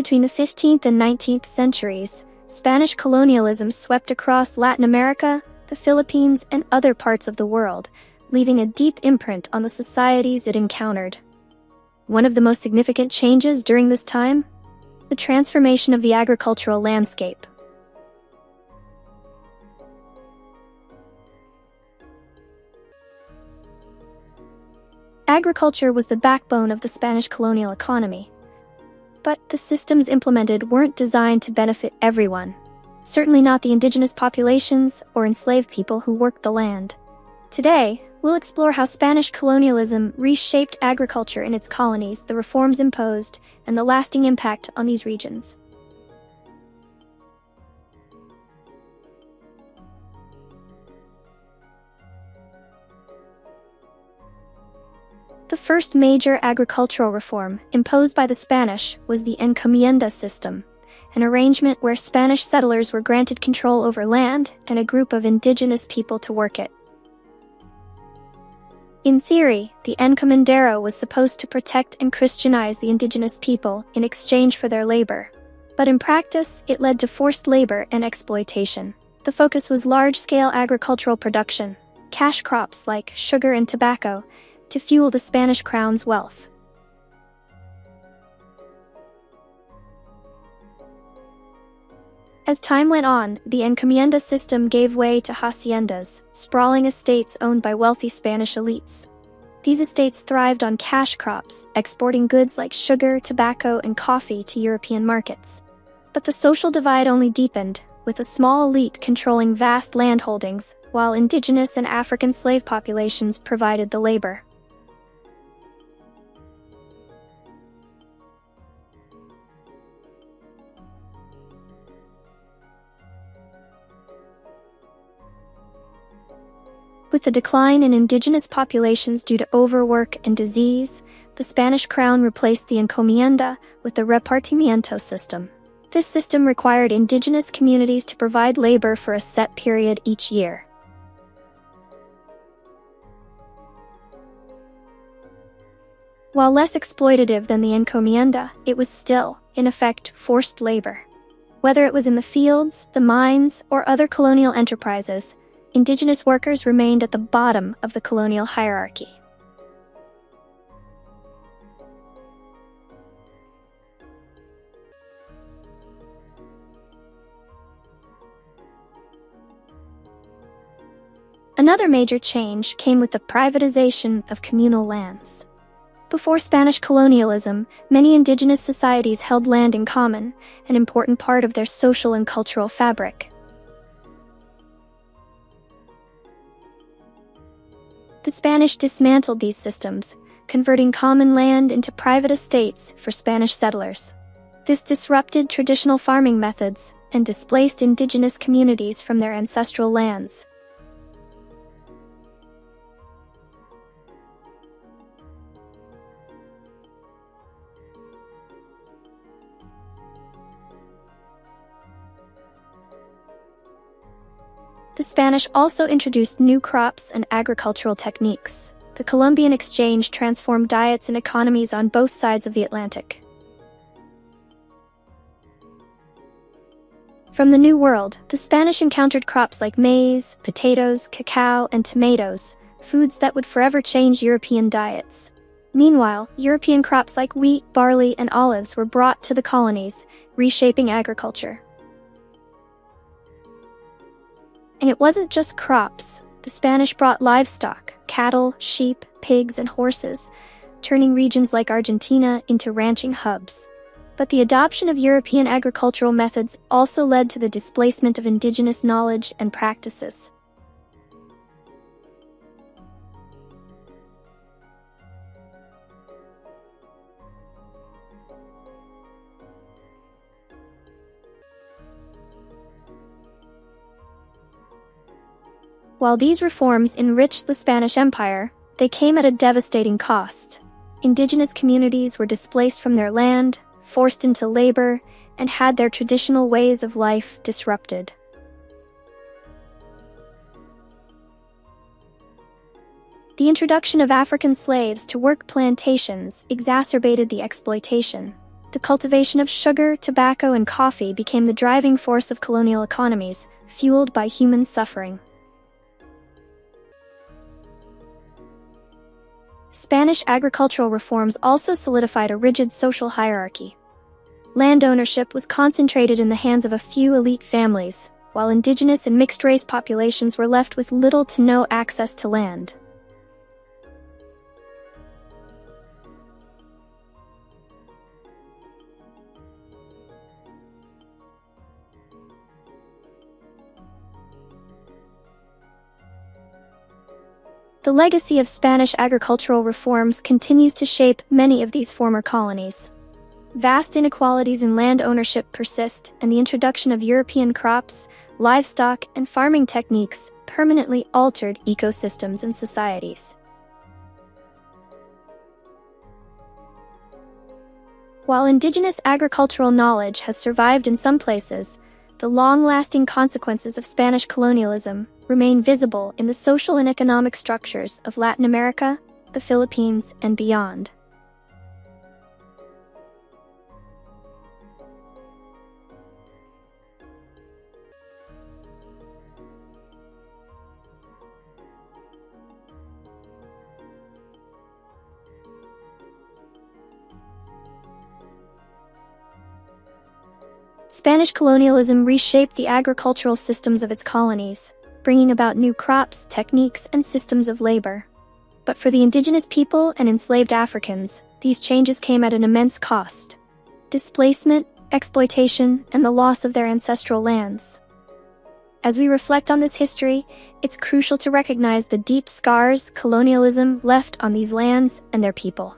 Between the 15th and 19th centuries, Spanish colonialism swept across Latin America, the Philippines, and other parts of the world, leaving a deep imprint on the societies it encountered. One of the most significant changes during this time? The transformation of the agricultural landscape. Agriculture was the backbone of the Spanish colonial economy. But the systems implemented weren't designed to benefit everyone. Certainly not the indigenous populations or enslaved people who worked the land. Today, we'll explore how Spanish colonialism reshaped agriculture in its colonies, the reforms imposed, and the lasting impact on these regions. The first major agricultural reform imposed by the Spanish was the encomienda system, an arrangement where Spanish settlers were granted control over land and a group of indigenous people to work it. In theory, the encomendero was supposed to protect and Christianize the indigenous people in exchange for their labor. But in practice, it led to forced labor and exploitation. The focus was large-scale agricultural production, cash crops like sugar and tobacco, to fuel the Spanish crown's wealth. As time went on, the encomienda system gave way to haciendas, sprawling estates owned by wealthy Spanish elites. These estates thrived on cash crops, exporting goods like sugar, tobacco, and coffee to European markets. But the social divide only deepened, with a small elite controlling vast landholdings, while indigenous and African slave populations provided the labor. With the decline in indigenous populations due to overwork and disease, the Spanish crown replaced the encomienda with the repartimiento system. This system required indigenous communities to provide labor for a set period each year. While less exploitative than the encomienda, it was still, in effect, forced labor. Whether it was in the fields, the mines, or other colonial enterprises, indigenous workers remained at the bottom of the colonial hierarchy. Another major change came with the privatization of communal lands. Before Spanish colonialism, many indigenous societies held land in common, an important part of their social and cultural fabric. The Spanish dismantled these systems, converting common land into private estates for Spanish settlers. This disrupted traditional farming methods and displaced indigenous communities from their ancestral lands. The Spanish also introduced new crops and agricultural techniques. The Columbian Exchange transformed diets and economies on both sides of the Atlantic. From the New World, the Spanish encountered crops like maize, potatoes, cacao, and tomatoes, foods that would forever change European diets. Meanwhile, European crops like wheat, barley, and olives were brought to the colonies, reshaping agriculture. And it wasn't just crops. The Spanish brought livestock, cattle, sheep, pigs, and horses, turning regions like Argentina into ranching hubs. But the adoption of European agricultural methods also led to the displacement of indigenous knowledge and practices. While these reforms enriched the Spanish Empire, they came at a devastating cost. Indigenous communities were displaced from their land, forced into labor, and had their traditional ways of life disrupted. The introduction of African slaves to work plantations exacerbated the exploitation. The cultivation of sugar, tobacco, and coffee became the driving force of colonial economies, fueled by human suffering. Spanish agricultural reforms also solidified a rigid social hierarchy. Land ownership was concentrated in the hands of a few elite families, while indigenous and mixed-race populations were left with little to no access to land. The legacy of Spanish agricultural reforms continues to shape many of these former colonies. Vast inequalities in land ownership persist, and the introduction of European crops, livestock, and farming techniques permanently altered ecosystems and societies. While indigenous agricultural knowledge has survived in some places, the long-lasting consequences of Spanish colonialism remain visible in the social and economic structures of Latin America, the Philippines, and beyond. Spanish colonialism reshaped the agricultural systems of its colonies, bringing about new crops, techniques, and systems of labor. But for the indigenous people and enslaved Africans, these changes came at an immense cost: displacement, exploitation, and the loss of their ancestral lands. As we reflect on this history, it's crucial to recognize the deep scars colonialism left on these lands and their people.